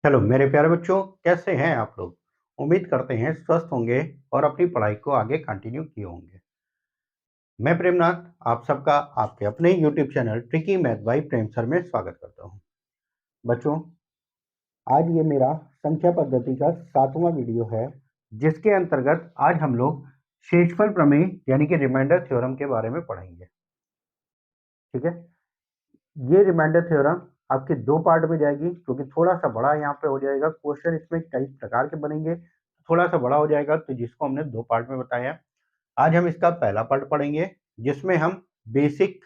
Hello मेरे प्यारे बच्चों, कैसे हैं आप लोग। उम्मीद करते हैं स्वस्थ होंगे और अपनी पढ़ाई को आगे कंटिन्यू किए होंगे। मैं प्रेमनाथ आप सबका आपके अपने YouTube channel tricky math by Prem sir में स्वागत करता हूं। बच्चों, आज ये मेरा संख्या पद्धति का 7वां वीडियो है, जिसके अंतर्गत आज हम लोग शेषफल प्रमेय यानी कि रिमाइंडर थ्योरम के बारे में पढ़ेंगे। ठीक है, ये रिमाइंडर थ्योरम आपके दो पार्ट में जाएगी, क्योंकि थोड़ा सा बड़ा यहाँ पे हो जाएगा। क्वेश्चन इसमें कई प्रकार के बनेंगे, थोड़ा सा बड़ा हो जाएगा, तो जिसको हमने दो पार्ट में बताया। आज हम इसका पहला पार्ट पढ़ेंगे, जिसमें हम बेसिक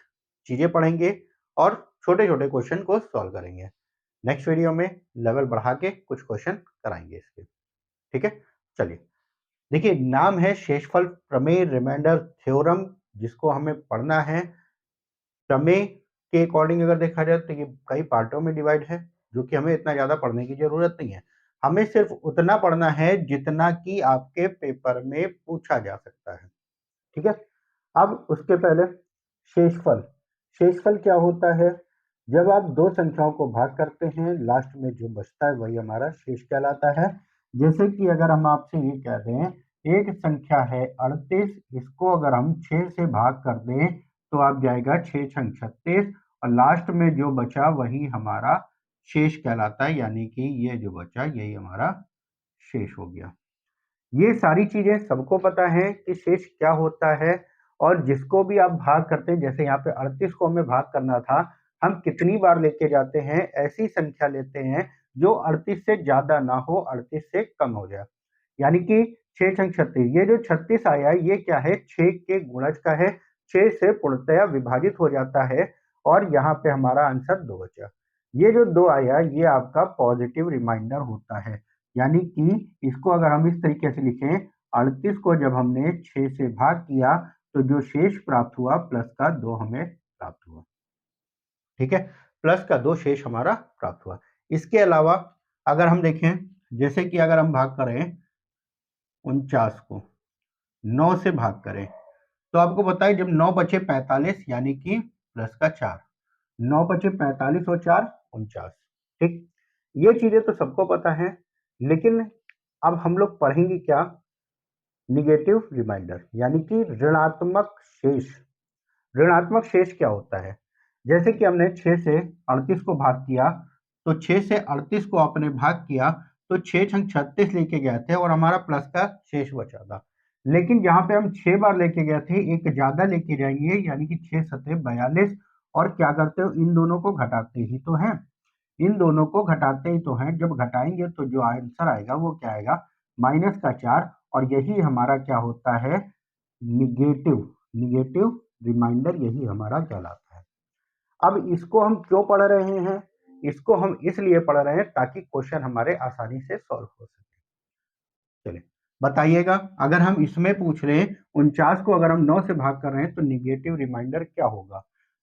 चीजें पढ़ेंगे और छोटे छोटे क्वेश्चन को सॉल्व करेंगे। नेक्स्ट वीडियो में लेवल बढ़ा के कुछ क्वेश्चन कराएंगे इसके। ठीक है, चलिए। देखिए, नाम है शेषफल प्रमेय रिमाइंडर थ्योरम, जिसको हमें पढ़ना है। प्रमेय के अकॉर्डिंग अगर देखा जाए तो ये कई पार्टों में डिवाइड है, जो कि हमें इतना ज्यादा पढ़ने की जरूरत नहीं है। हमें सिर्फ उतना पढ़ना है जितना कि आपके पेपर में पूछा जा सकता है। ठीक है, अब उसके पहले शेषफल। शेषफल क्या होता है? जब आप दो संख्याओं को भाग करते हैं, लास्ट में जो बचता है वही हमारा शेष कहलाता है। जैसे कि अगर हम आपसे ये कह दें, एक संख्या है 38, इसको अगर हम 6 से भाग कर दें तो आप जाएगा 6 छंग 36, और लास्ट में जो बचा वही हमारा शेष कहलाता है, यानी कि ये जो बचा यही हमारा शेष हो गया। ये सारी चीजें सबको पता है कि शेष क्या होता है। और जिसको भी आप भाग करते हैं, जैसे यहाँ पे 38 को हमें भाग करना था, हम कितनी बार लेके जाते हैं? ऐसी संख्या लेते हैं जो 38 से ज्यादा ना हो, 38 से कम हो जाए। यानी कि 6 छंग 36, ये जो 36 आया है ये क्या है? 6 के गुणज का है, 6 से पूर्णतया विभाजित हो जाता है, और यहाँ पे हमारा आंसर 2 बचा। ये जो 2 आया ये आपका पॉजिटिव रिमाइंडर होता है। यानी कि इसको अगर हम इस तरीके से लिखें, 38 को जब हमने 6 से भाग किया तो जो शेष प्राप्त हुआ प्लस का 2 हमें प्राप्त हुआ। ठीक है, प्लस का 2 शेष हमारा प्राप्त हुआ। इसके अलावा अगर हम देखें, जैसे कि अगर हम भाग करें 49 को 9 से भाग करें, तो आपको पता है जब 9 बचे 45, यानी कि प्लस का 4, 9 बचे 45 और 4 49। ठीक, ये चीजें तो सबको पता है, लेकिन अब हम लोग पढ़ेंगे क्या? निगेटिव रिमाइंडर, यानी कि ऋणात्मक शेष। ऋणात्मक शेष क्या होता है? जैसे कि हमने 6 से 38 को भाग किया, तो 6 से 38 को आपने भाग किया तो 6 छंग 36 लेके गए थे और हमारा प्लस का शेष बचा था। लेकिन जहां पे हम 6 बार लेके गए थे, एक ज्यादा लेके जाएंगे, यानी कि 6 सते 42, और क्या करते हो? इन दोनों को घटाते ही तो हैं। इन दोनों को घटाते ही तो हैं। जब घटाएंगे तो जो आंसर आएगा वो क्या आएगा? माइनस का 4, और यही हमारा क्या होता है? निगेटिव निगेटिव रिमाइंडर, यही हमारा कहलाता है। अब इसको हम क्यों पढ़ रहे हैं? इसको हम इसलिए पढ़ रहे हैं ताकि क्वेश्चन हमारे आसानी से सॉल्व हो सके। चलिए बताइएगा, अगर हम इसमें पूछ रहे हैं 49 को अगर हम 9 से भाग कर रहे हैं तो निगेटिव रिमाइंडर क्या होगा?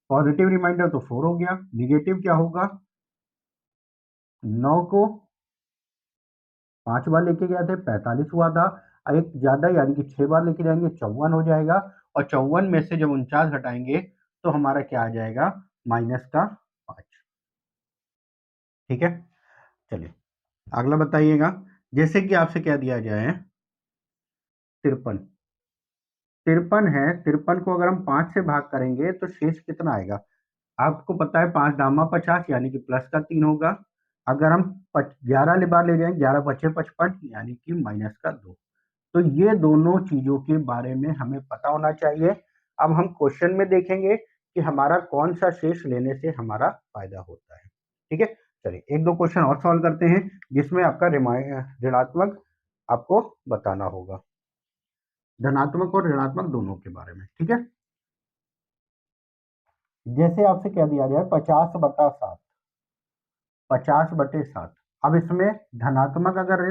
पॉजिटिव रिमाइंडर तो 4 हो गया, निगेटिव क्या होगा? 9 को 5 बार लेके गए थे 45 हुआ था, एक ज्यादा यानी कि 6 बार लेके जाएंगे 54 हो जाएगा, और 54 में से जब 49 घटाएंगे तो हमारा क्या आ जाएगा? माइनस का 5। ठीक है, चलिए अगला बताइएगा। जैसे कि आपसे क्या दिया जाए, 53 53 है, 53 को अगर हम 5 से भाग करेंगे तो शेष कितना आएगा? आपको पता है 5 दामा 50, यानी कि प्लस का 3 होगा। अगर हम 11 बार ले जाएं, 11 बचे 55, यानी कि माइनस का 2। तो ये दोनों चीजों के बारे में हमें पता होना चाहिए। अब हम क्वेश्चन में देखेंगे कि हमारा कौन सा शेष लेने से हमारा फायदा होता है। ठीक है, चलिए एक दो क्वेश्चन और सॉल्व करते हैं, जिसमें आपका ऋणात्मक आपको बताना होगा, धनात्मक और ऋणात्मक दोनों के बारे में। ठीक है, जैसे आपसे क्या दिया जाए, 50/7, 50/7। अब इसमें धनात्मक अगर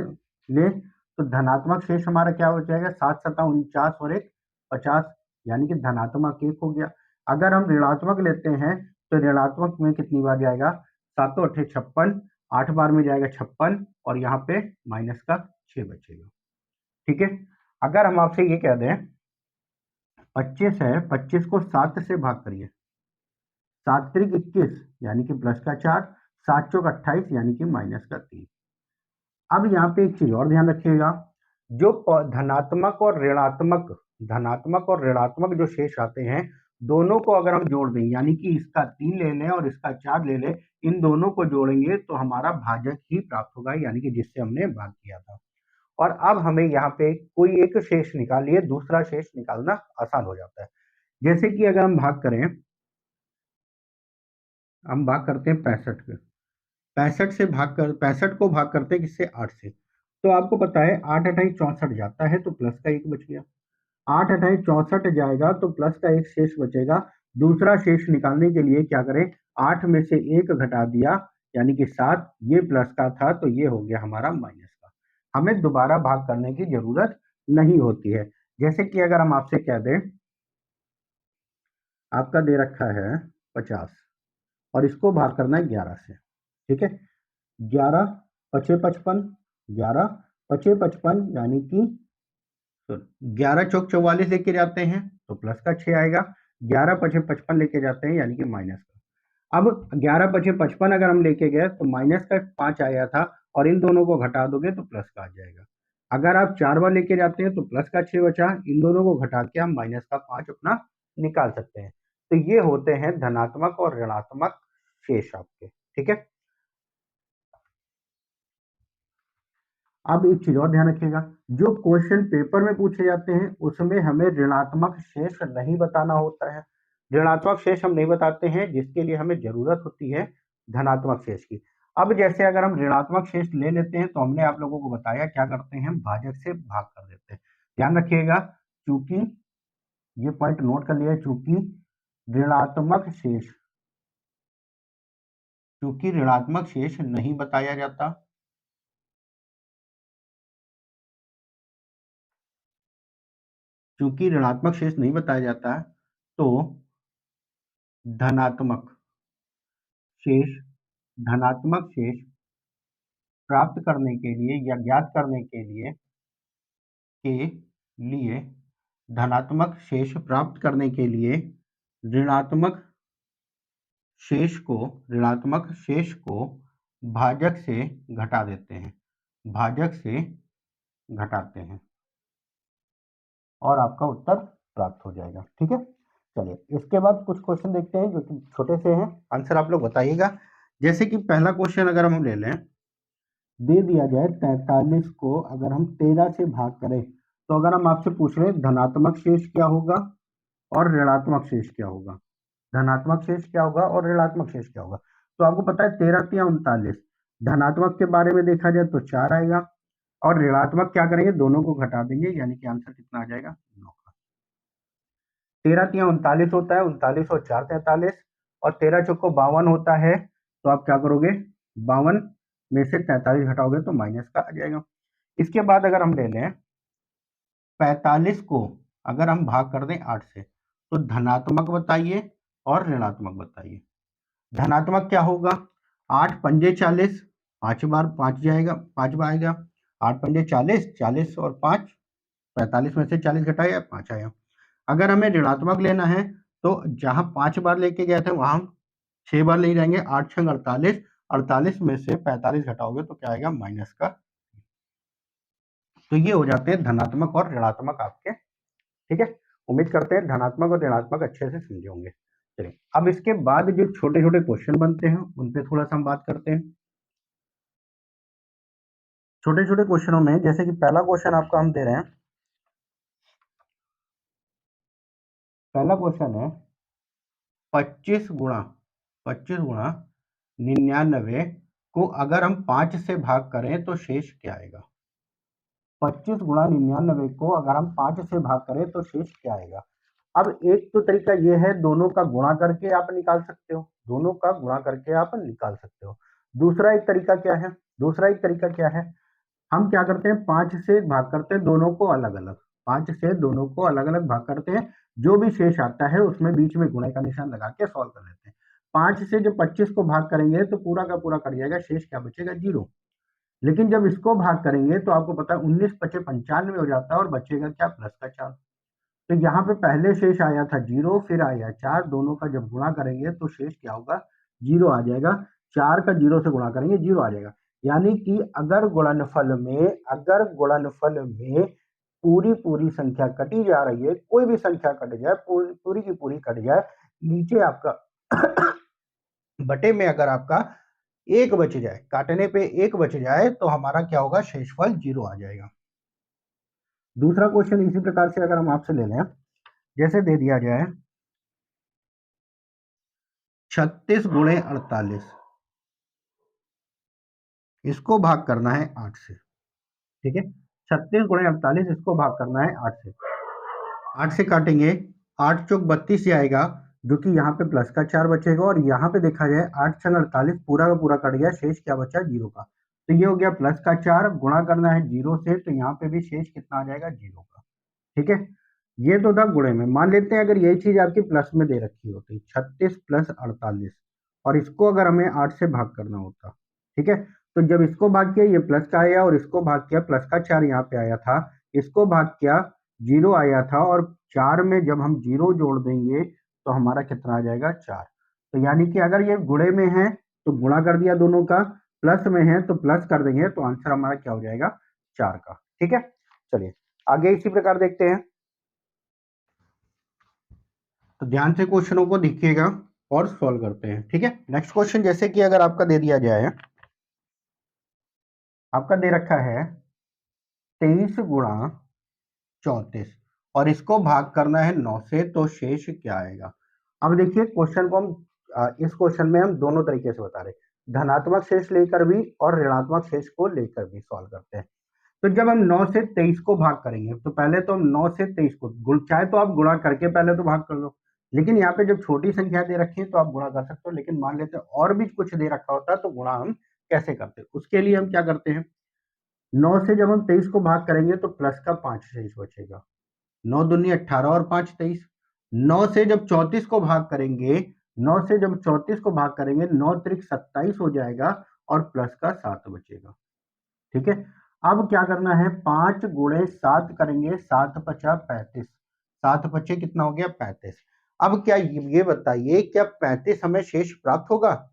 ले तो धनात्मक शेष हमारा क्या हो जाएगा? 7 सता 49 और एक 50, यानी कि धनात्मक 1 हो गया। अगर हम ऋणात्मक लेते हैं तो ऋणात्मक में कितनी बार जाएगा? 7 8 56, 8 बार में जाएगा 56, और यहाँ पे माइनस का 6 बचेगा। ठीक है, अगर हम आपसे ये कह दें 25 है, 25 को 7 से भाग करिए, 7 त्रिक 21, यानी कि प्लस का 4, 7 चौक 28, यानी कि माइनस का 3। अब यहाँ पे एक चीज और ध्यान रखिएगा, जो धनात्मक और ऋणात्मक जो शेष आते हैं, दोनों को अगर हम जोड़ दें, यानी कि इसका 3 ले लें और इसका 4 ले लें, इन दोनों को जोड़ेंगे तो हमारा भाजक ही प्राप्त होगा, यानी कि जिससे हमने भाग किया था। और अब हमें यहाँ पे कोई एक शेष निकालिए, दूसरा शेष निकालना आसान हो जाता है। जैसे कि अगर हम भाग करें, हम भाग करते हैं 65 के, 65 को भाग करते हैं किससे, 8 से। तो आपको पता है 8 28 64 जाता है, तो प्लस का 1 बच गया। 8 28 64 जाएगा तो प्लस का 1 शेष बचेगा। दूसरा शेष निकालने के लिए क्या करें, 8 में से 1 घटा दिया, यानी कि 7, ये प्लस का था तो ये हो गया हमारा माइनस का। हमें दोबारा भाग करने की जरूरत नहीं होती है। जैसे कि अगर हम आपसे कह दें, आपका दे रखा है 50 और इसको भाग करना है 11 से, ठीक है। 11 पचे 55, 11 पचे 55, यानी कि 11 चौक 44 लेके जाते हैं तो प्लस का 6 आएगा, 11 पचे 55 लेके जाते हैं यानी कि माइनस का। अब 11 पचे 55 अगर हम लेके गए तो माइनस का 5 आया था, और इन दोनों को घटा दोगे तो प्लस का आ जाएगा। अगर आप 4 बार लेके जाते हैं तो प्लस का 6 बचा, इन दोनों को घटा के हम माइनस का 5 अपना निकाल सकते हैं। तो ये होते हैं धनात्मक और ऋणात्मक शेष आपके, ठीक है। अब एक चीज और ध्यान रखिएगा, जो क्वेश्चन पेपर में पूछे जाते हैं उसमें हमें ऋणात्मक शेष नहीं बताना होता है। ऋणात्मक शेष हम नहीं बताते हैं, जिसके लिए हमें जरूरत होती है धनात्मक शेष की। अब जैसे अगर हम ऋणात्मक शेष ले लेते हैं तो हमने आप लोगों को बताया क्या करते हैं, भाजक से भाग कर देते हैं। ध्यान रखिएगा, चूंकि ये पॉइंट नोट कर लिया, चूंकि ऋणात्मक शेष नहीं बताया जाता, चूंकि ऋणात्मक शेष नहीं बताया जाता तो धनात्मक शेष धनात्मक शेष प्राप्त करने के लिए या ज्ञात करने के लिए धनात्मक शेष प्राप्त करने के लिए ऋणात्मक ऋणात्मक शेष को भाजक से घटा देते हैं, भाजक से घटाते हैं, और आपका उत्तर प्राप्त हो जाएगा, ठीक है। चलिए इसके बाद कुछ क्वेश्चन देखते हैं जो कि छोटे से हैं, आंसर आप लोग बताइएगा। जैसे कि पहला क्वेश्चन अगर हम ले लें, दे दिया जाए 43 को अगर हम 13 से भाग करें, तो अगर हम आपसे पूछ रहे हैं धनात्मक शेष क्या होगा और ऋणात्मक शेष क्या होगा, धनात्मक शेष क्या होगा और ऋणात्मक शेष क्या होगा, तो आपको पता है 13 तिया 39, धनात्मक के बारे में देखा जाए तो 4 आएगा, और ऋणात्मक क्या करेंगे, दोनों को घटा देंगे, यानी कि आंसर कितना आ जाएगा, 9 का। 13 तिया 39 होता है, 39 और 4 43, और 13 चौको 52 होता है, तो आप क्या करोगे, 52 में से 43 घटाओगे तो माइनस का आ जाएगा। इसके बाद अगर हम ले लें 45 को अगर हम भाग कर दें 8 से, तो धनात्मक बताइए और ऋणात्मक बताइए। धनात्मक क्या होगा, 8 पंजे 40, 5 बार 5 जाएगा, 5 बार आएगा, 8 पंजे 40, 40 और 5, 45 में से 40 घटाया 5 आया। अगर हमें ऋणात्मक लेना है तो जहां 5 बार लेके गए थे वहां हम 6 बार ले जाएंगे, 8 6 48, 48 में से 45 घटाओगे तो क्या आएगा, माइनस का। तो ये हो जाते हैं धनात्मक और ऋणात्मक आपके, ठीक है। उम्मीद करते हैं धनात्मक और ऋणात्मक अच्छे से समझे होंगे। चलिए अब इसके बाद जो छोटे छोटे क्वेश्चन बनते हैं उन पे थोड़ा सा हम बात करते हैं। छोटे छोटे क्वेश्चनों में जैसे कि पहला क्वेश्चन आपका हम दे रहे हैं, पहला क्वेश्चन है 25 गुणा 99 को अगर हम 5 से भाग करें तो शेष क्या आएगा। 25 गुणा 99 को अगर हम 5 से भाग करें तो शेष क्या आएगा। अब एक तो तरीका ये है, दोनों का गुणा करके आप निकाल सकते हो, दोनों का गुणा करके आप निकाल सकते हो। दूसरा एक तरीका क्या है, हम क्या करते हैं, 5 से भाग करते हैं दोनों को अलग अलग, 5 से दोनों को अलग अलग भाग करते हैं, जो भी शेष आता है उसमें बीच में गुणे का निशान लगा के सॉल्व कर लेते हैं। 5 से जब 25 को भाग करेंगे तो पूरा का पूरा कट जाएगा, शेष क्या बचेगा, 0। लेकिन जब इसको भाग करेंगे तो आपको पता है 19 पचे 95 हो जाता है, और बचेगा क्या, प्लस का 4। तो यहाँ पे पहले शेष आया था 0, फिर आया 4, दोनों का जब गुणा करेंगे तो शेष क्या होगा, 0 आ जाएगा। 4 का 0 से गुणा करेंगे 0 आ जाएगा। यानी कि अगर गुणनफल में पूरी पूरी संख्या कटी जा रही है, कोई भी संख्या कट जाए, पूरी पूरी की पूरी कट जाए, नीचे आपका बटे में अगर आपका एक बच जाए, काटने पे एक बच जाए, तो हमारा क्या होगा, शेषफल 0 आ जाएगा। दूसरा क्वेश्चन इसी प्रकार से अगर हम आपसे ले लें, जैसे दे दिया जाए 36 गुणे 48, इसको भाग करना है 8 से। ठीक है, 36 गुणे 48, इसको भाग करना है 8 से। 8 से काटेंगे, 8 चौक 32 ही आएगा, जो कि यहाँ पे प्लस का 4 बचेगा, और यहाँ पे देखा जाए 8 छंग 48, पूरा का पूरा कट गया, शेष क्या बचा, 0 का। तो ये हो गया प्लस का 4, गुणा करना है 0 से, तो यहाँ पे भी शेष कितना आ जाएगा, 0 का। ठीक है, ये तो था गुणे में। मान लेते हैं अगर यही चीज आपकी प्लस में दे रखी होती, 36 प्लस 48, और इसको अगर हमें 8 से भाग करना होता, ठीक है, तो जब इसको भाग किया ये प्लस का आया, और इसको भाग किया प्लस का 4 यहाँ पे आया था, इसको भाग किया 0 आया था, और 4 में जब हम 0 जोड़ देंगे तो हमारा कितना आ जाएगा, 4। तो यानी कि अगर ये गुणे में है तो गुणा कर दिया दोनों का, प्लस में है तो प्लस कर देंगे, तो आंसर हमारा क्या हो जाएगा, 4 का। ठीक है, चलिए आगे इसी प्रकार देखते हैं। तो ध्यान से क्वेश्चनों को देखिएगा और सॉल्व करते हैं। ठीक है, नेक्स्ट क्वेश्चन जैसे कि अगर आपका दे दिया जाए, आपका दे रखा है 23 गुणा 34, और इसको भाग करना है 9 से, तो शेष क्या आएगा। अब देखिए क्वेश्चन को हम इस क्वेश्चन में हम दोनों तरीके से बता रहे हैं, धनात्मक शेष लेकर भी और ऋणात्मक शेष को लेकर भी सॉल्व करते हैं। तो जब हम 9 से 23 को भाग करेंगे, तो पहले तो हम 9 से 23 को चाहे तो आप गुणा करके पहले तो भाग कर लो, लेकिन यहाँ पे जब छोटी संख्या दे रखी है तो आप गुणा कर सकते हो, लेकिन मान लेते हैं और भी कुछ दे रखा होता है तो गुणा हम कैसे करते हैं, उसके लिए हम क्या करते हैं, 9 से जब हम 23 को भाग करेंगे तो प्लस का 5 शेष बचेगा, 9 दूनी 18 और 5 23। 9 से जब 34 को भाग करेंगे, 9 से जब 34 को भाग करेंगे, 9 त्रिक 27 हो जाएगा, और प्लस का 7 बचेगा। ठीक है, अब क्या करना है, 5 गुणे 7 करेंगे, 7 पचा 35, 7 पचे कितना हो गया, 35। अब क्या ये बताइए, क्या 35 हमें शेष प्राप्त होगा,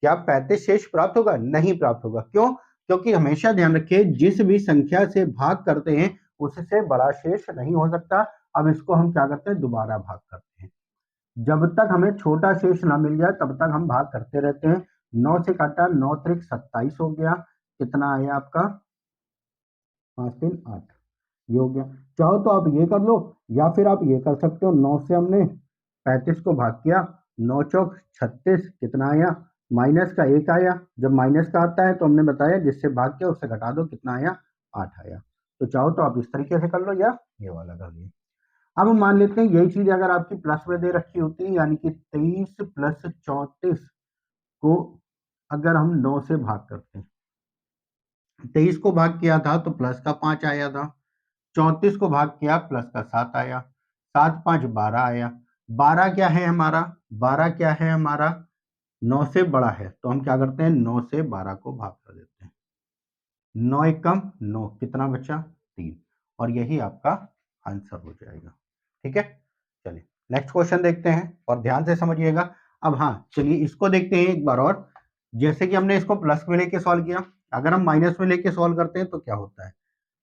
क्या 35 शेष प्राप्त होगा, नहीं प्राप्त होगा। क्यों, क्योंकि हमेशा ध्यान रखिए जिस भी संख्या से भाग करते हैं उससे बड़ा शेष नहीं हो सकता। अब इसको हम क्या करते हैं, दोबारा भाग करते हैं, जब तक हमें छोटा शेष ना मिल जाए तब तक हम भाग करते रहते हैं। 9 से काटा, 9 त्रिक 27 हो गया, कितना आया आपका, 5 3 8, ये हो गया। चाहो तो आप ये कर लो, या फिर आप ये कर सकते हो, 9 से हमने 35 को भाग किया, 9 चौक 36, कितना आया, माइनस का 1 आया। जब माइनस का आता है तो हमने बताया जिससे भाग किया उससे घटा दो, कितना आया, 8 आया। तो चाहो तो आप इस तरीके से कर लो या ये वाला कर लो। अब मान लेते हैं यही चीज अगर आपकी प्लस में दे रखी होती है, यानी कि 23 प्लस 34 को अगर हम 9 से भाग करते हैं, 23 को भाग किया था तो प्लस का 5 आया था, 34 को भाग किया प्लस का 7 आया, 7 5 12 आया। 12 क्या है हमारा, 12 क्या है हमारा, 9 से बड़ा है, तो हम क्या करते हैं, 9 से 12 को भाग कर देते हैं, 9 एकम 9, कितना बचा, 3, और यही आपका आंसर हो जाएगा। ठीक है, चलिए नेक्स्ट क्वेश्चन देखते हैं और ध्यान से समझिएगा। अब हाँ चलिए इसको देखते हैं एक बार और। जैसे कि हमने इसको प्लस में लेके सॉल्व किया, अगर हम माइनस में लेके सॉल्व करते हैं तो क्या होता है,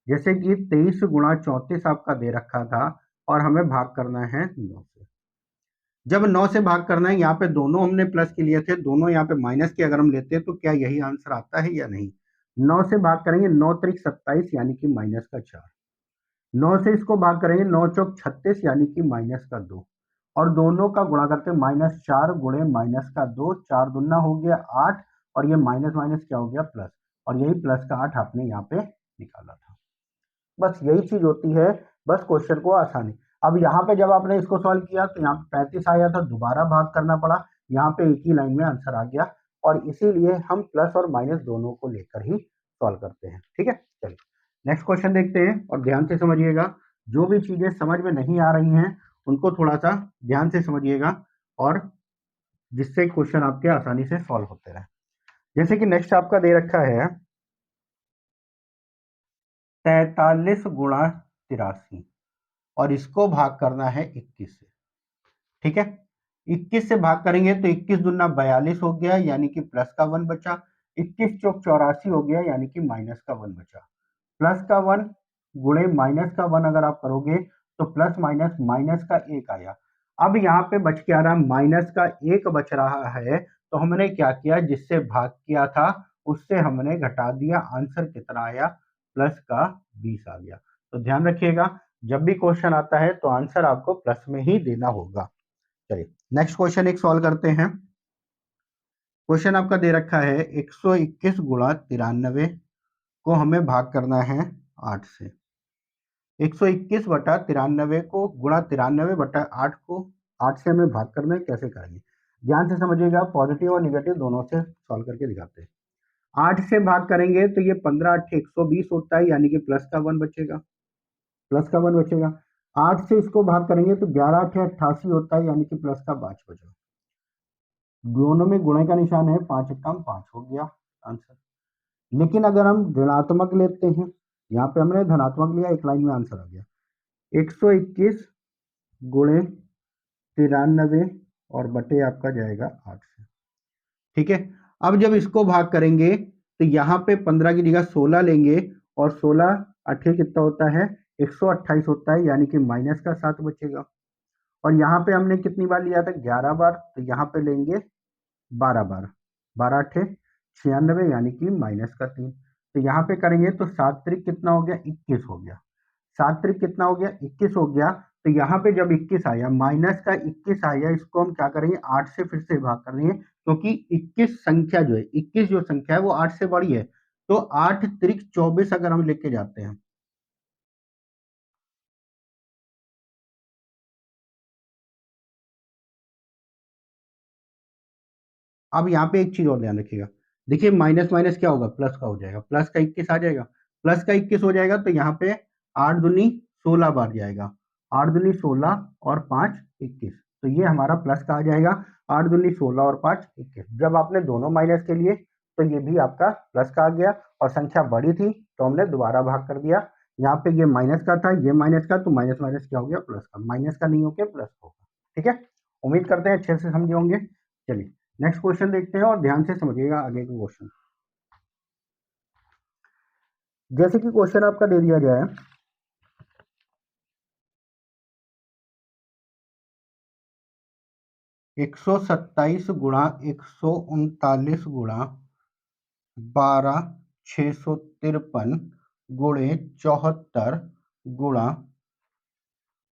जैसे कि 23 गुणा 34 आपका दे रखा था और हमें भाग करना है 9 से। जब 9 से भाग करना है, यहाँ पे दोनों हमने प्लस के लिए थे, दोनों यहाँ पे माइनस के अगर हम लेते हैं तो क्या यही आंसर आता है या नहीं। 9 से भाग करेंगे, 9 त्रिक 27 यानी कि माइनस का 4, 9 से इसको भाग करेंगे, 9 चौक 36 यानी कि माइनस का 2, और दोनों का गुणा करते हैं, -4 गुणे माइनस का 2, 4 दूना हो गया 8, और ये माइनस माइनस क्या हो गया, प्लस, और यही प्लस का 8 आपने यहाँ पे निकाला था। बस यही चीज होती है, बस क्वेश्चन को आसानी। अब यहाँ पे जब आपने इसको सॉल्व किया तो यहाँ पे 35 आया था, दोबारा भाग करना पड़ा, यहाँ पे एक ही लाइन में आंसर आ गया, और इसीलिए हम प्लस और माइनस दोनों को लेकर ही सॉल्व करते हैं। ठीक है, चलिए नेक्स्ट क्वेश्चन देखते हैं और ध्यान से समझिएगा। जो भी चीजें समझ में नहीं आ रही हैं उनको थोड़ा सा ध्यान से समझिएगा, और जिससे क्वेश्चन आपके आसानी से सॉल्व होते रहे। जैसे कि नेक्स्ट आपका दे रखा है 43 गुणा 83, और इसको भाग करना है 21 से। ठीक है, 21 से भाग करेंगे तो 21 दूना 42 हो गया, यानी कि प्लस का 1 बचा, 21 चौक 84 हो गया, यानी कि माइनस का 1 बचा। प्लस का 1 गुणे माइनस का 1 अगर आप करोगे तो प्लस माइनस माइनस का 1 आया। अब यहाँ पे बच क्या रहा, माइनस का 1 बच रहा है, तो हमने क्या किया, जिससे भाग किया था उससे हमने घटा दिया, आंसर कितना आया, प्लस का 20 आ गया। तो ध्यान रखिएगा, जब भी क्वेश्चन आता है तो आंसर आपको प्लस में ही देना होगा। चलिए नेक्स्ट क्वेश्चन एक सॉल्व करते हैं। क्वेश्चन आपका दे रखा है 121 गुणा 93 को हमें भाग करना है 8 से। 121 बटा 93 को गुणा 93 बटा 8 को 8 से हमें भाग करना है, कैसे करेंगे ध्यान से समझिएगा, पॉजिटिव और निगेटिव दोनों से सॉल्व करके दिखाते हैं। 8 से भाग करेंगे तो ये 15 8 120 होता है, यानी कि प्लस का 1 बचेगा, प्लस का 1 बचेगा। 8 से इसको भाग करेंगे तो 11 8 88 होता है, यानी कि प्लस का 5 बचेगा। दोनों में गुणे का निशान है, 5 कम 5 हो गया आंसर। लेकिन अगर हम ऋणात्मक लेते हैं, यहाँ पे हमने धनात्मक लिया, एक लाइन में आंसर आ गया 121 गुणे 93 और बटे आपका जाएगा 8 से। ठीक है, अब जब इसको भाग करेंगे तो यहाँ पे 15 की जगह 16 लेंगे और 16 8 कितना होता है, 128 होता है, यानी कि माइनस का 7 बचेगा। और यहाँ पे हमने कितनी बार लिया था, 11 बार, तो यहाँ पे लेंगे 12 बार, 12 8 96, यानी कि माइनस का 3। तो यहाँ पे करेंगे तो 7 त्रिक कितना हो गया, 21 हो गया। 7 त्रिक कितना हो गया, 21 हो गया। तो यहाँ पे जब 21 आया, माइनस का 21 आया, इसको हम क्या करेंगे, 8 से फिर से भाग कर देंगे, क्योंकि 21 संख्या जो है, 21 जो संख्या है वो 8 से बड़ी है। तो 8 त्रिक 24 अगर हम लेके जाते हैं, अब यहाँ पे एक चीज और ध्यान रखिएगा, देखिए माइनस माइनस क्या होगा, प्लस का हो जाएगा, प्लस का 21 आ जाएगा, प्लस का 21 हो जाएगा, तो यहाँ पे 8 दूनी 16 बार जाएगा, 8 दूनी 16 और 5 21, तो ये हमारा प्लस का आ जाएगा, 8 दूनी 16 और 5 21। जब आपने दोनों माइनस के लिए तो ये भी आपका प्लस का आ गया, और संख्या बड़ी थी तो हमने दोबारा भाग कर दिया। यहाँ पे ये माइनस का था, ये माइनस का, तो माइनस माइनस क्या हो गया, प्लस का, माइनस का नहीं होकर प्लस होगा। ठीक है, उम्मीद करते हैं अच्छे से समझे होंगे। चलिए नेक्स्ट क्वेश्चन देखते हैं और ध्यान से समझिएगा आगे के क्वेश्चन। जैसे कि क्वेश्चन आपका दे दिया जाए 127 गुणा 139 गुणा 12 653 गुणे 74 गुणा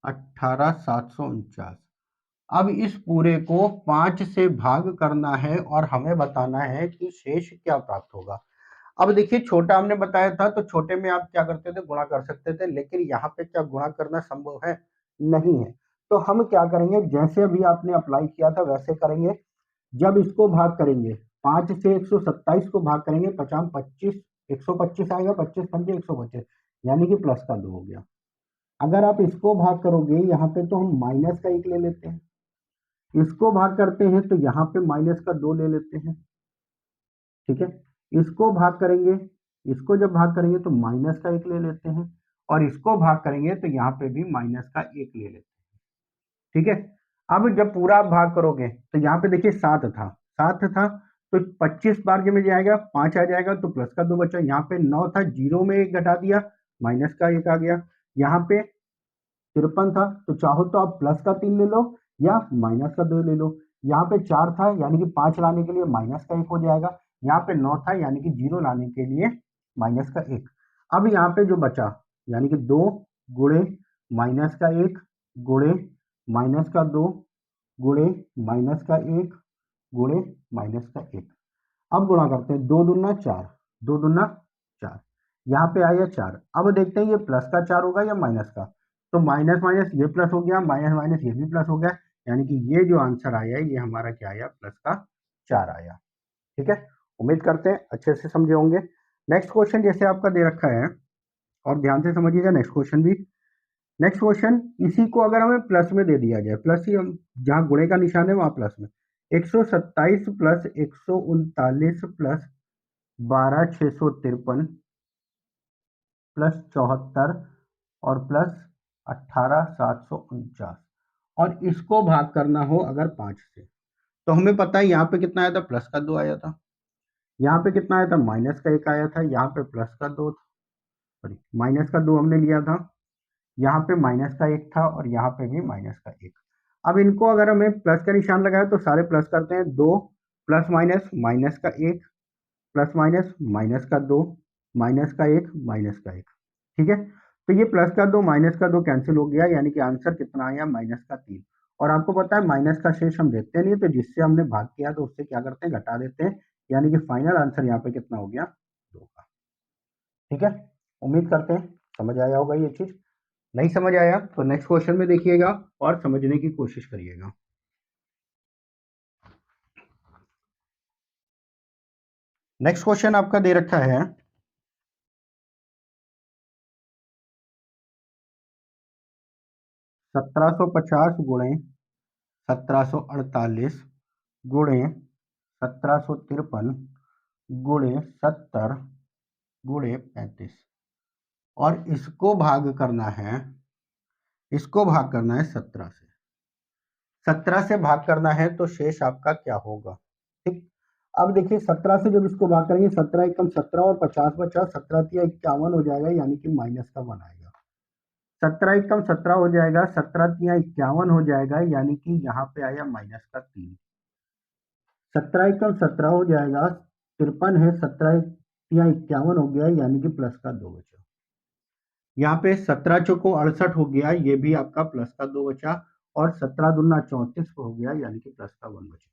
18 749। अब इस पूरे को 5 से भाग करना है और हमें बताना है कि शेष क्या प्राप्त होगा। अब देखिए छोटा हमने बताया था, तो छोटे में आप क्या करते थे, गुणा कर सकते थे, लेकिन यहाँ पे क्या गुणा करना संभव है, नहीं है। तो हम क्या करेंगे, जैसे अभी आपने अप्लाई किया था वैसे करेंगे। जब इसको भाग करेंगे, 5 से 127 को भाग करेंगे, 50 25 125 आएगा, 25 पंजे 125, यानी कि प्लस का 2 हो गया। अगर आप इसको भाग करोगे, यहाँ पे तो हम माइनस का 1 ले लेते हैं, इसको भाग करते हैं तो यहाँ पे माइनस का 2 ले लेते हैं। ठीक है, इसको भाग करेंगे, इसको जब भाग करेंगे तो माइनस का 1 ले लेते हैं, और इसको भाग करेंगे तो यहाँ पे भी माइनस का 1 ले लेते हैं। ठीक है, अब जब पूरा आप भाग करोगे तो यहाँ पे देखिए 7 था, 7 था, तो 25 बार जब में जाएगा 5 आ जाएगा, तो प्लस का 2 बचा। यहाँ पे 9 था, जीरो में 1 घटा दिया, माइनस का 1 आ गया। यहाँ पे 53 था, तो चाहो तो आप प्लस का 3 ले लो या माइनस का 2 ले लो। यहाँ पे 4 था, यानी कि 5 लाने के लिए माइनस का 1 हो जाएगा। यहाँ पे 9 था, यानी कि 0 लाने के लिए माइनस का 1। अब यहाँ पे जो बचा, यानी कि 2 गुणे माइनस का 1 गुणे माइनस का 2 गुणे माइनस का 1 गुणे माइनस का 1। अब गुणा करते हैं, 2 दूना 4, 2 दूना 4, यहाँ पे आया 4। अब देखते हैं ये प्लस का 4 होगा या माइनस का, तो माइनस माइनस ये प्लस हो गया, माइनस माइनस ये भी प्लस हो गया, यानी कि ये जो आंसर आया ये हमारा क्या आया, प्लस का 4 आया। ठीक है, उम्मीद करते हैं अच्छे से समझे होंगे। नेक्स्ट क्वेश्चन जैसे आपका दे रखा है, और ध्यान से समझिएगा नेक्स्ट क्वेश्चन भी। नेक्स्ट क्वेश्चन, इसी को अगर हमें प्लस में दे दिया जाए, प्लस ही हम जहाँ गुणे का निशान है वहां प्लस में, 127 प्लस 139 प्लस 12 653 प्लस 74 और प्लस 18 749, और इसको भाग करना हो अगर 5 से, तो हमें पता है यहाँ पे कितना आया था, प्लस का 2 आया था। यहाँ पे कितना आया था, माइनस का 1 आया था, यहाँ पे प्लस का 2, सॉरी माइनस का 2 हमने लिया था, यहाँ पे माइनस का 1 था और यहाँ पे भी माइनस का 1। अब इनको अगर हमें प्लस का निशान लगाया तो सारे प्लस करते हैं, 2 प्लस माइनस माइनस का 1 प्लस माइनस माइनस का 2 माइनस का 1 माइनस का 1। ठीक है, तो ये प्लस का 2 माइनस का 2 कैंसिल हो गया, यानी कि आंसर कितना आया, माइनस का 3। और आपको पता है माइनस का शेष हम देखते नहीं, तो जिससे हमने भाग किया तो उससे क्या करते हैं, घटा देते हैं, यानी कि फाइनल आंसर यहाँ पे कितना हो गया, 2 का। ठीक है, उम्मीद करते हैं समझ आया होगा ये चीज। नहीं समझ आया तो नेक्स्ट क्वेश्चन में देखिएगा और समझने की कोशिश करिएगा। नेक्स्ट क्वेश्चन आपका दे रखा है 1750 गुणे 1748 गुणे 1753 गुणे 70 गुणे 35, और इसको भाग करना है 17 से। 17 से भाग करना है तो शेष आपका क्या होगा। ठीक, अब देखिए 17 से जब इसको भाग करेंगे, 17 एकम 17 और 50 बचा, 17 तिया 51 हो जाएगा, यानी कि माइनस का 1 आएगा। 17 एकम 17 हो जाएगा, 17 तिया 51 हो जाएगा, यानी कि यहाँ पे आया माइनस का 3। 17 एकम 17 हो जाएगा, 53 है, 17 तिया 51 हो गया, यानी कि प्लस का 2 बचा। यहाँ पे 17 चौको 68 हो गया, ये भी आपका प्लस का 2 बचा, और 17 दूना 34 हो गया, यानी कि प्लस का 1 बचा।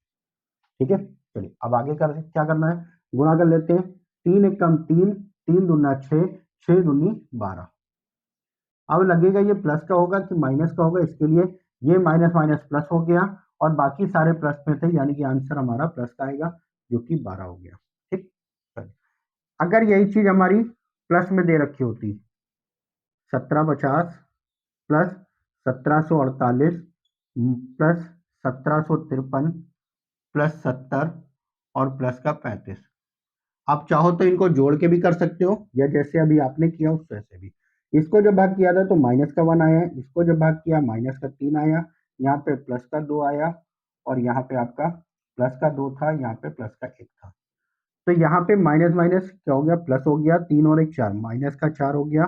ठीक है, चलिए अब आगे क्या करना है, गुणा कर लेते हैं। 3 एकम 3, 3 दूना 6, 6 दूनी 12। अब लगेगा ये प्लस का होगा कि माइनस का होगा, इसके लिए ये माइनस माइनस प्लस हो गया, और बाकी सारे प्लस में थे, यानी कि आंसर हमारा प्लस का आएगा, जो कि 12 हो गया। ठीक, अगर यही चीज हमारी प्लस में दे रखी होती, 1750 प्लस 1748 प्लस 1753 प्लस 70 और प्लस का 35, आप चाहो तो इनको जोड़ के भी कर सकते हो, या जैसे अभी आपने किया उस वैसे भी। इसको जब भाग किया था तो माइनस का 1 आया, इसको जब भाग किया माइनस का 3 आया, यहाँ पे प्लस का 2 आया, और यहाँ पे आपका प्लस का 2 था, यहाँ पे प्लस का 1 था। तो यहाँ पे माइनस माइनस क्या हो गया, प्लस हो गया, 3 और 1 4, माइनस का 4 हो गया,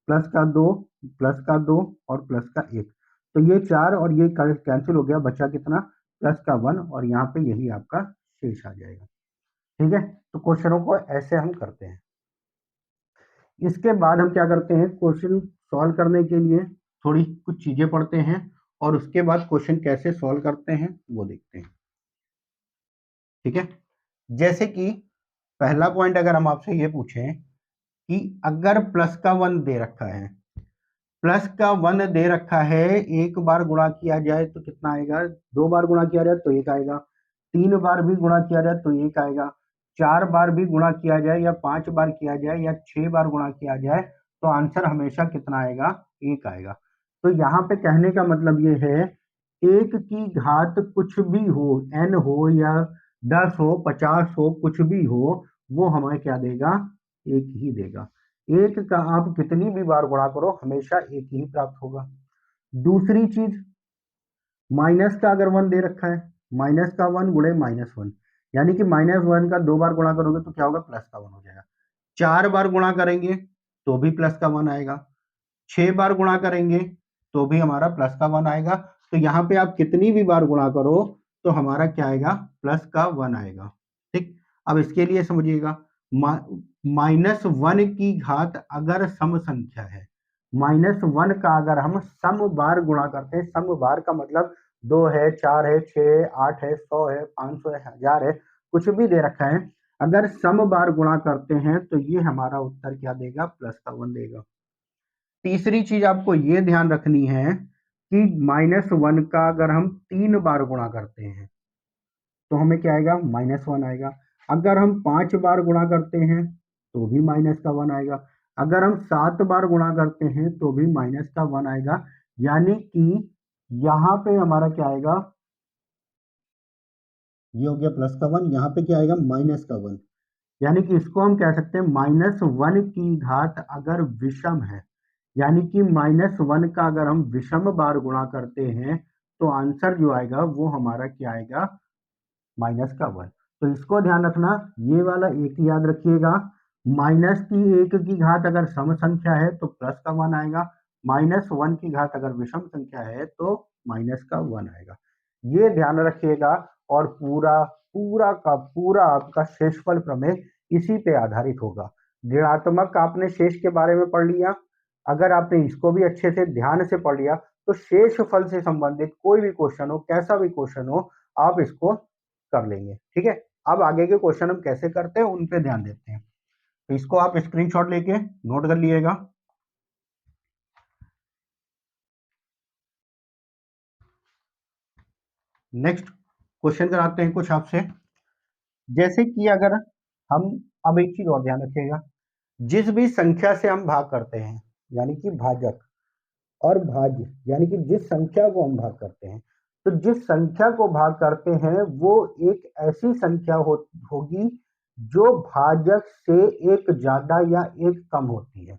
प्लस का 2, प्लस का 2 और प्लस का 1। तो ये 4 और ये कैंसिल हो गया, बचा कितना, प्लस का 1, और यहाँ पे यही आपका शेष आ जाएगा। ठीक है, तो क्वेश्चनों को ऐसे हम करते हैं। इसके बाद हम क्या करते हैं, क्वेश्चन सॉल्व करने के लिए थोड़ी कुछ चीजें पढ़ते हैं, और उसके बाद क्वेश्चन कैसे सॉल्व करते हैं वो देखते हैं। ठीक है, जैसे कि पहला पॉइंट अगर हम आपसे ये पूछें कि अगर प्लस का 1 दे रखा है, प्लस का 1 दे रखा है, एक बार गुणा किया जाए तो कितना आएगा, 2 बार गुणा किया जाए तो 1 आएगा, 3 बार भी गुणा किया जाए तो 1 आएगा, 4 बार भी गुणा किया जाए या 5 बार किया जाए या 6 बार गुणा किया जाए तो आंसर हमेशा कितना आएगा, 1 आएगा। तो यहाँ पे कहने का मतलब ये है, 1 की घात कुछ भी हो, n हो या 10 हो, 50 हो, कुछ भी हो, वो हमें क्या देगा, 1 ही देगा। 1 का आप कितनी भी बार गुणा करो हमेशा 1 ही प्राप्त होगा। दूसरी चीज, माइनस का अगर 1 दे रखा है, माइनस का 1 गुणे -1, यानी कि -1 का 2 बार गुणा करोगे तो क्या होगा, प्लस का 1 हो जाएगा। 4 बार गुणा करेंगे तो भी प्लस का 1 आएगा, 6 बार गुणा करेंगे तो भी हमारा प्लस का 1 आएगा। तो यहाँ पे आप कितनी भी बार गुणा करो तो हमारा क्या आएगा, प्लस का 1 आएगा। ठीक, अब इसके लिए समझिएगा, -1 की घात अगर सम संख्या है, -1 का अगर हम सम बार गुणा करते हैं, सम बार का मतलब 2 है, 4 है, 6 है, 8 है, 100 है, 500 है, 1000 है, कुछ भी दे रखा है, अगर सम बार गुणा करते हैं तो ये हमारा उत्तर क्या देगा, प्लस का 1 देगा। तीसरी चीज आपको ये ध्यान रखनी है कि -1 का अगर हम 3 बार गुणा करते हैं तो हमें क्या आएगा, -1 आएगा। अगर हम 5 बार गुणा करते हैं तो भी माइनस का 1 आएगा। अगर हम 7 बार गुणा करते हैं तो भी माइनस का 1 आएगा, यानी कि यहाँ पे हमारा क्या आएगा, ये हो गया प्लस का 1, यहाँ पे क्या आएगा, माइनस का 1। यानी कि इसको हम कह सकते हैं -1 की घात अगर विषम है, यानी कि -1 का अगर हम विषम बार गुणा करते हैं तो आंसर जो आएगा वो हमारा क्या आएगा, -1। तो इसको ध्यान रखना, ये वाला एक याद रखिएगा। माइनस की एक की घात अगर सम संख्या है तो प्लस का वन आएगा, माइनस वन की घात अगर विषम संख्या है तो माइनस का वन आएगा, ये ध्यान रखिएगा। और पूरा पूरा का पूरा आपका शेषफल प्रमेय इसी पे आधारित होगा। ऋणात्मक आपने शेष के बारे में पढ़ लिया, अगर आपने इसको भी अच्छे से ध्यान से पढ़ लिया तो शेषफल से संबंधित कोई भी क्वेश्चन हो, कैसा भी क्वेश्चन हो, आप इसको कर लेंगे। ठीक है, अब आगे के क्वेश्चन हम कैसे करते हैं उन पे ध्यान देते हैं। तो इसको आप स्क्रीनशॉट लेके नोट कर लिएगा। नेक्स्ट क्वेश्चन कराते हैं कुछ आपसे। जैसे कि अगर हम, अब एक चीज और ध्यान रखिएगा, जिस भी संख्या से हम भाग करते हैं, यानी कि भाजक और भाज्य, यानी कि जिस संख्या को हम भाग करते हैं, तो जिस संख्या को भाग करते हैं वो एक ऐसी संख्या होगी जो भाजक से एक ज्यादा या एक कम होती है।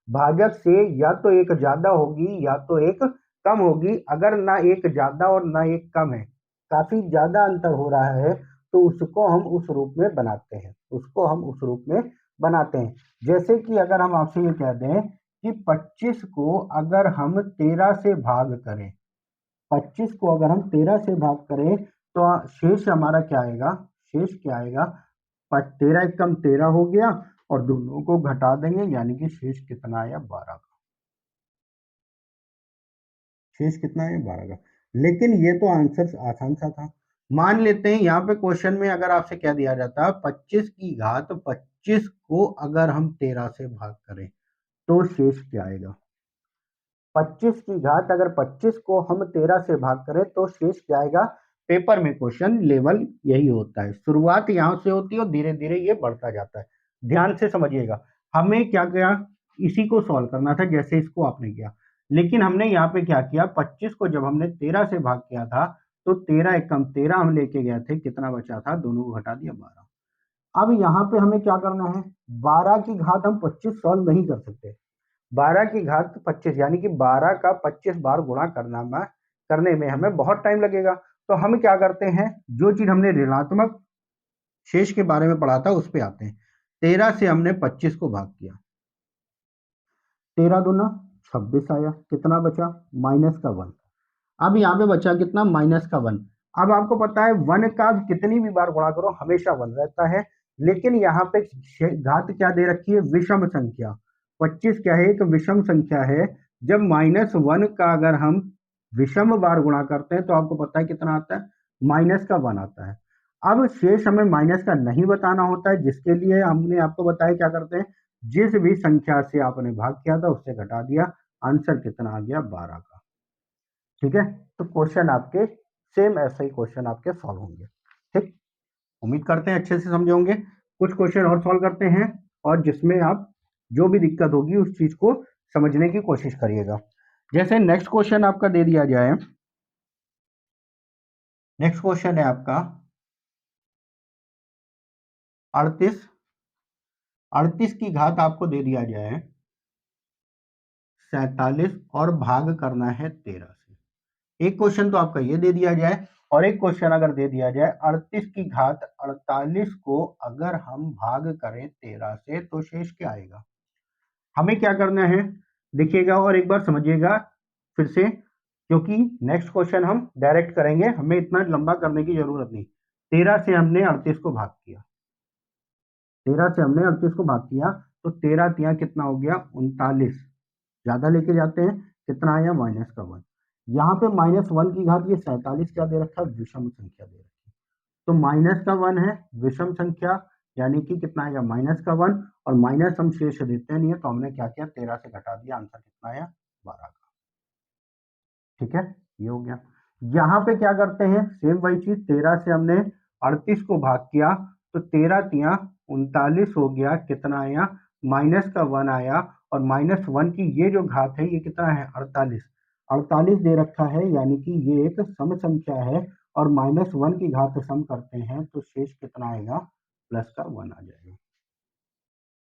भाजक से या तो एक ज्यादा होगी या तो एक कम होगी। अगर ना एक ज्यादा और ना एक कम है, काफी ज्यादा अंतर हो रहा है, तो उसको हम उस रूप में बनाते हैं, उसको हम उस रूप में बनाते हैं। जैसे कि अगर हम आपसे ये कह दें कि 25 को अगर हम 13 से भाग करें, 25 को अगर हम 13 से भाग करें तो शेष हमारा क्या आएगा, शेष क्या आएगा, 13 एकम 13 हो गया और दोनों को घटा देंगे, यानी कि शेष कितना आया, 12 का। शेष कितना है, 12 का। लेकिन ये तो आंसर आसान सा था। मान लेते हैं यहाँ पे क्वेश्चन में अगर आपसे क्या दिया जाता, 25 की घात 25 को अगर हम 13 से भाग करें तो शेष क्या आएगा। 25 की घात अगर 25 को हम 13 से भाग करें तो शेष क्या आएगा। पेपर में क्वेश्चन लेवल यही होता है, शुरुआत यहां से होती है और धीरे धीरे ये बढ़ता जाता है। ध्यान से समझिएगा, हमें क्या किया, इसी को सॉल्व करना था जैसे इसको आपने किया, लेकिन हमने यहाँ पे क्या किया, 25 को जब हमने 13 से भाग किया था तो 13 एकम 13 हम लेके गए थे, कितना बचा था, दोनों को घटा दिया, 12। अब यहाँ पे हमें क्या करना है, 12 की घात हम 25 सॉल्व नहीं कर सकते। 12 की घात 25 यानी कि 12 का 25 बार गुणा करने में हमें बहुत टाइम लगेगा। तो हम क्या करते हैं, जो चीज हमने ऋणात्मक शेष के बारे में पढ़ा था उस पे आते हैं। 13 से हमने 25 को भाग किया, 13 दूना 26 आया, कितना बचा, माइनस का 1। अब यहाँ पे बचा कितना, माइनस का 1। अब आपको पता है 1 का कितनी भी बार गुणा करो हमेशा 1 रहता है, लेकिन यहाँ पे घात क्या दे रखी है, विषम संख्या। 25 क्या है, एक विषम संख्या है। जब -1 का अगर हम विषम बार गुणा करते हैं तो आपको पता है कितना आता है, माइनस का 1 आता है। अब शेष हमें माइनस का नहीं बताना होता है, जिसके लिए हमने आपको बताया क्या करते हैं, जिस भी संख्या से आपने भाग किया था उससे घटा दिया, आंसर कितना आ गया, 12 का। ठीक है, तो क्वेश्चन आपके सेम ऐसे ही क्वेश्चन आपके सॉल्व होंगे। ठीक, उम्मीद करते हैं अच्छे से समझे होंगे। कुछ क्वेश्चन और सॉल्व करते हैं और जिसमें आप जो भी दिक्कत होगी उस चीज को समझने की कोशिश करिएगा। जैसे नेक्स्ट क्वेश्चन आपका दे दिया जाए, नेक्स्ट क्वेश्चन है आपका 38, 38 की घात आपको दे दिया जाए 47 और भाग करना है 13 से। एक क्वेश्चन तो आपका ये दे दिया जाए और एक क्वेश्चन अगर दे दिया जाए 38 की घात 48 को अगर हम भाग करें 13 से तो शेष क्या आएगा। हमें क्या करना है, देखिएगा और एक बार समझिएगा फिर से, क्योंकि नेक्स्ट क्वेश्चन हम डायरेक्ट करेंगे, हमें इतना लंबा करने की जरूरत नहीं। 13 से हमने 38 को भाग किया, 13 से हमने 38 को भाग किया तो 13 तिया कितना हो गया, 39। ज्यादा लेके जाते हैं, कितना आया, माइनस का 1। यहाँ पे -1 की घात ये 47 क्या दे रखा है, विषम संख्या दे रखी है, तो माइनस का 1 है विषम संख्या, यानी कि कितना आएगा, माइनस का 1। और माइनस हम शेष देते नहीं है तो हमने क्या किया, 13 से घटा दिया, आंसर कितना आया, 12 का। ठीक है, ये हो गया। यहाँ पे क्या करते हैं, सेम वही चीज, 13 से हमने 38 को भाग किया तो 13 तिया 39 हो गया, कितना आया, माइनस का 1 आया। और -1 की ये जो घात है ये कितना है, 48। 48 दे रखा है, यानी कि ये एक सम संख्या है और -1 की घात सम करते हैं तो शेष कितना आएगा, प्लस का 1 आ जाएगा।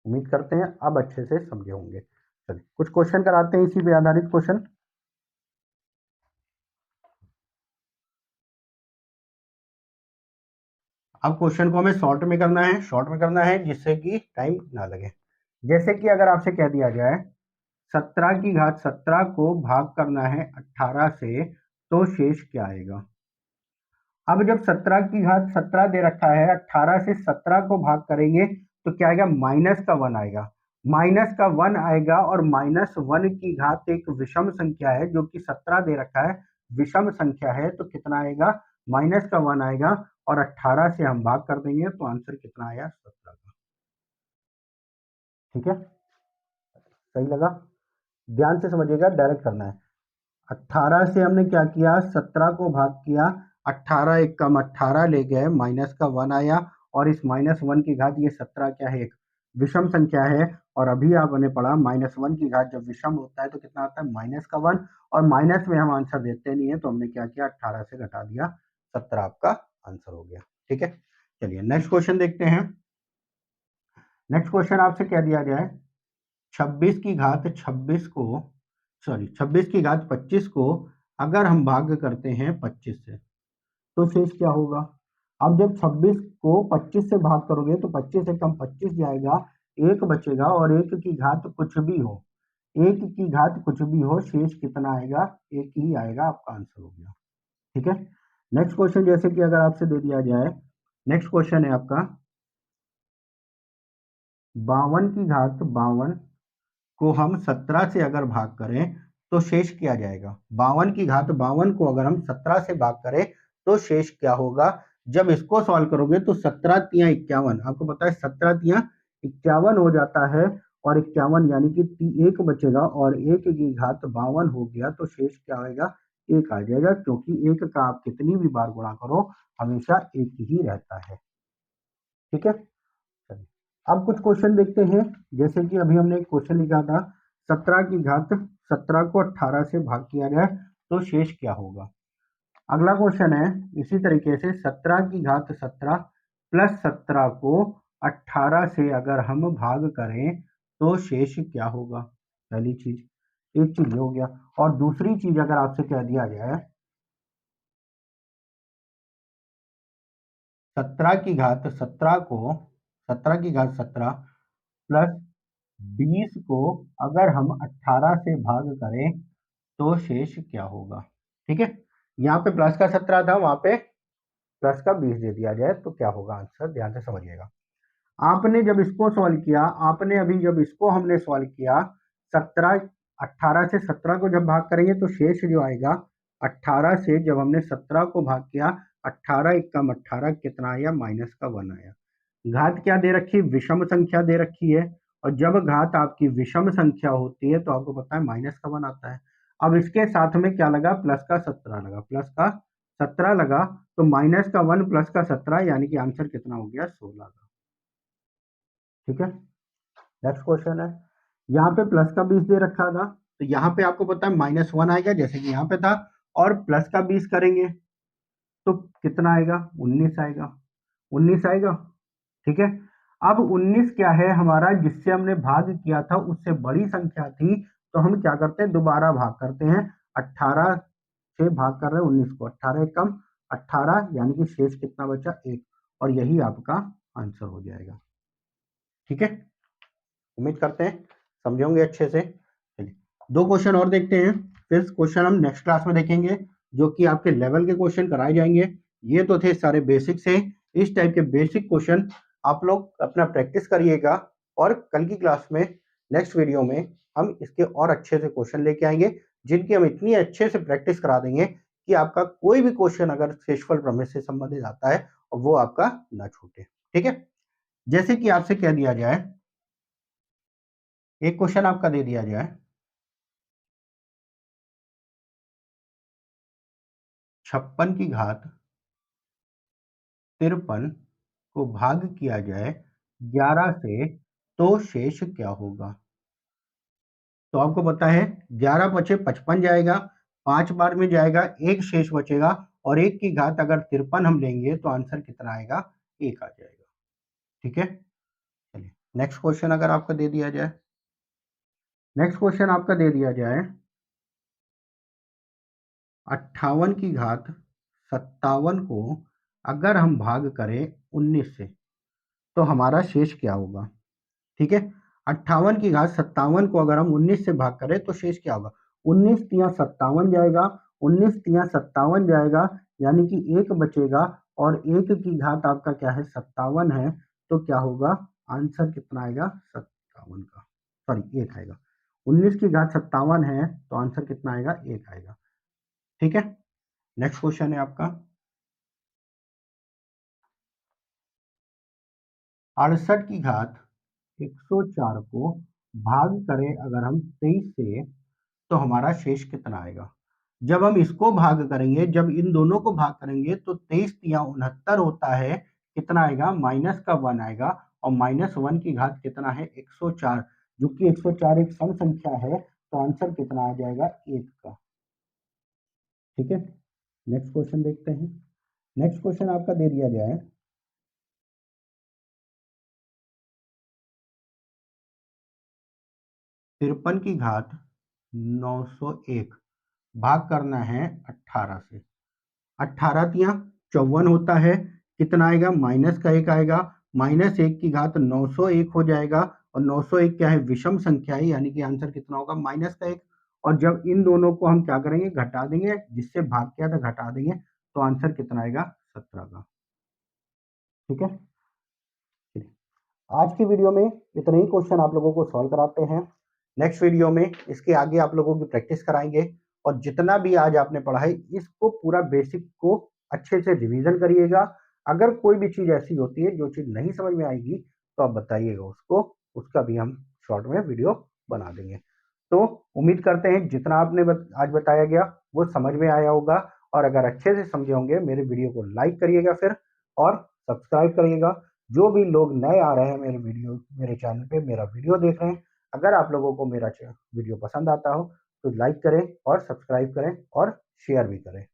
उम्मीद करते हैं अब अच्छे से समझे होंगे। चलिए कुछ क्वेश्चन कराते हैं इसी पे आधारित क्वेश्चन। अब क्वेश्चन को हमें शॉर्ट में करना है, शॉर्ट में करना है जिससे कि टाइम ना लगे। जैसे कि अगर आपसे कह दिया जाए 17 को भाग करना है 18 से, तो शेष क्या आएगा। अब जब 17 दे रखा है, 18 से 17 को भाग करेंगे तो क्या आएगा, माइनस का 1 आएगा। माइनस का 1 आएगा और -1 की घात एक विषम संख्या है, जो कि 17 दे रखा है, विषम संख्या है, तो कितना आएगा, माइनस का 1 आएगा और 18 से हम भाग कर देंगे तो आंसर कितना आया, 17 का। ठीक है, सही लगा, ध्यान से समझिएगा, डायरेक्ट करना है। 18 से हमने क्या किया, 17 को भाग किया, 18 एक कम 18 ले गए, माइनस का 1 आया और इस -1 की घात, ये 17 क्या है, एक विषम संख्या है। और अभी आपने पढ़ा -1 की घात जब विषम होता है तो कितना आता है, माइनस का 1, और माइनस में हम आंसर देते नहीं है तो हमने क्या किया, 18 से घटा दिया, 17 आपका आंसर हो गया। ठीक है, चलिए नेक्स्ट क्वेश्चन देखते हैं। नेक्स्ट क्वेश्चन आपसे क्या दिया जाए, 26 की घात 25 को अगर हम भाग करते हैं 25 से, तो शेष क्या होगा। अब जब 26 को 25 से भाग करोगे तो 25 से कम 25 जाएगा, एक बचेगा और एक की घात कुछ भी हो, एक की घात कुछ भी हो, शेष कितना आएगा, एक ही आएगा, आपका आंसर हो गया। ठीक है, नेक्स्ट क्वेश्चन जैसे कि अगर आपसे दे दिया जाए, नेक्स्ट क्वेश्चन है आपका 52 की घात 52 को हम 17 से अगर भाग करें तो शेष क्या जाएगा। 52 की घात 52 को अगर हम 17 से भाग करें तो शेष क्या होगा। जब इसको सॉल्व करोगे तो 17 तिया 51, आपको पता है 17 तिया 51 हो जाता है, और 51 यानी कि एक बचेगा और एक की घात 52 हो गया तो शेष क्या आएगा, एक आ जाएगा, क्योंकि एक का आप कितनी भी बार गुणा करो हमेशा एक ही रहता है। ठीक है, चलिए अब कुछ क्वेश्चन देखते हैं। जैसे कि अभी हमने एक क्वेश्चन लिखा था, 17 की घात 17 को 18 से भाग किया जाए तो शेष क्या होगा। अगला क्वेश्चन है इसी तरीके से, 17 की घात 17 प्लस 17 को 18 से अगर हम भाग करें तो शेष क्या होगा। पहली चीज, एक चीज हो गया। और दूसरी चीज अगर आपसे कह दिया जाए 17 की घात 17 को 17 की घात 17 प्लस 20 को अगर हम 18 से भाग करें तो शेष क्या होगा। ठीक है, यहाँ पे प्लस का 17 था, वहां पे प्लस का 20 दे दिया जाए तो क्या होगा आंसर, ध्यान से समझिएगा। आपने जब इसको सॉल्व किया, आपने अभी जब इसको हमने सॉल्व किया, 17 18 से 17 को जब भाग करेंगे तो शेष जो आएगा, 18 से जब हमने 17 को भाग किया, 18 एक कम 18 कितना आया, माइनस का 1 आया। घात क्या दे रखी, विषम संख्या दे रखी है, और जब घात आपकी विषम संख्या होती है तो आपको पता है माइनस का 1 आता है। अब इसके साथ में क्या लगा, प्लस का 17 लगा, प्लस का 17 लगा, तो माइनस का 1 प्लस का 17 यानी कि आंसर कितना हो गया, 16 का। ठीक है, नेक्स्ट क्वेश्चन है, यहाँ पे प्लस का 20 दे रखा था, तो यहाँ पे आपको पता है -1 आएगा जैसे कि यहाँ पे था, और प्लस का 20 करेंगे तो कितना आएगा, 19 आएगा, 19 आएगा। ठीक है, अब 19 क्या है हमारा, जिससे हमने भाग किया था उससे बड़ी संख्या थी, तो हम क्या करते हैं, दोबारा भाग करते हैं। 18 से भाग कर रहे हैं 19 को, 18 एक कम 18 यानी कि शेष कितना बचा, एक, और यही आपका आंसर हो जाएगा। ठीक है, उम्मीद करते हैं समझे होंगे अच्छे से। चलिए दो क्वेश्चन और देखते हैं, फिर क्वेश्चन हम नेक्स्ट क्लास में देखेंगे, जो कि आपके लेवल के क्वेश्चन कराए जाएंगे। ये तो थे सारे बेसिक से, इस टाइप के बेसिक क्वेश्चन आप लोग अपना प्रैक्टिस करिएगा, और कल की क्लास में नेक्स्ट वीडियो में हम इसके और अच्छे से क्वेश्चन लेके आएंगे, जिनकी हम इतनी अच्छे से प्रैक्टिस करा देंगे कि आपका कोई भी क्वेश्चन अगर शेषफल प्रमेय से संबंधित आता है वो आपका ना छूटे। ठीक है, जैसे कि आपसे कह दिया जाए, एक क्वेश्चन आपका दे दिया जाए, 56 की घात 53 को भाग किया जाए 11 से तो शेष क्या होगा। तो आपको पता है 11 बचे 55 जाएगा, 5 बार में जाएगा, एक शेष बचेगा, और एक की घात अगर 53 हम लेंगे तो आंसर कितना आएगा, एक आ जाएगा। ठीक है, चलिए नेक्स्ट क्वेश्चन अगर आपका दे दिया जाए, नेक्स्ट क्वेश्चन आपका दे दिया जाए 58 की घात 57 को अगर हम भाग करें 19 से तो हमारा शेष क्या होगा? ठीक है, 58 की घात 57 को अगर हम 19 से भाग करें तो शेष क्या होगा? 19 तिया 57 जाएगा, 19 तिया 57 जाएगा, यानी कि एक बचेगा और एक की घात आपका क्या है? 57 है। तो क्या होगा? आंसर कितना आएगा? 57 का, सॉरी 1 आएगा। 19 की घात 57 है तो आंसर कितना आएगा? 1 आएगा। ठीक है, नेक्स्ट क्वेश्चन है आपका 68 की घात 104 को भाग करें अगर हम 23 से तो हमारा शेष कितना आएगा? जब हम इसको भाग करेंगे, जब इन दोनों को भाग करेंगे तो 23 तिया 69 होता है, कितना आएगा? माइनस का 1 आएगा और माइनस 1 की घात कितना है? 104, जो कि 104 एक सम संख्या है, तो आंसर कितना आ जाएगा? 1 का। ठीक है, नेक्स्ट क्वेश्चन देखते हैं। नेक्स्ट क्वेश्चन आपका दे दिया गया है 53 की घात 901 भाग करना है 18 से। 18 तिया 54 होता है, कितना आएगा? माइनस का 1 आएगा, माइनस 1 की घात 901 हो जाएगा और 901 क्या है? विषम संख्या है, यानी कि आंसर कितना होगा? माइनस का 1। और जब इन दोनों को हम क्या करेंगे? घटा देंगे, जिससे भाग किया था घटा देंगे, तो आंसर कितना आएगा? 17 का। ठीक है, आज की वीडियो में इतने ही क्वेश्चन आप लोगों को सॉल्व कराते हैं। नेक्स्ट वीडियो में इसके आगे आप लोगों की प्रैक्टिस कराएंगे और जितना भी आज आपने पढ़ा है इसको पूरा बेसिक को अच्छे से रिवीजन करिएगा। अगर कोई भी चीज़ ऐसी होती है जो चीज़ नहीं समझ में आएगी तो आप बताइएगा उसको, उसका भी हम शॉर्ट में वीडियो बना देंगे। तो उम्मीद करते हैं जितना आपने आज बताया गया वो समझ में आया होगा, और अगर अच्छे से समझे होंगे मेरे वीडियो को लाइक करिएगा फिर, और सब्सक्राइब करिएगा। जो भी लोग नए आ रहे हैं मेरे चैनल पे मेरा वीडियो देख रहे हैं, अगर आप लोगों को मेरा वीडियो पसंद आता हो तो लाइक करें और सब्सक्राइब करें और शेयर भी करें।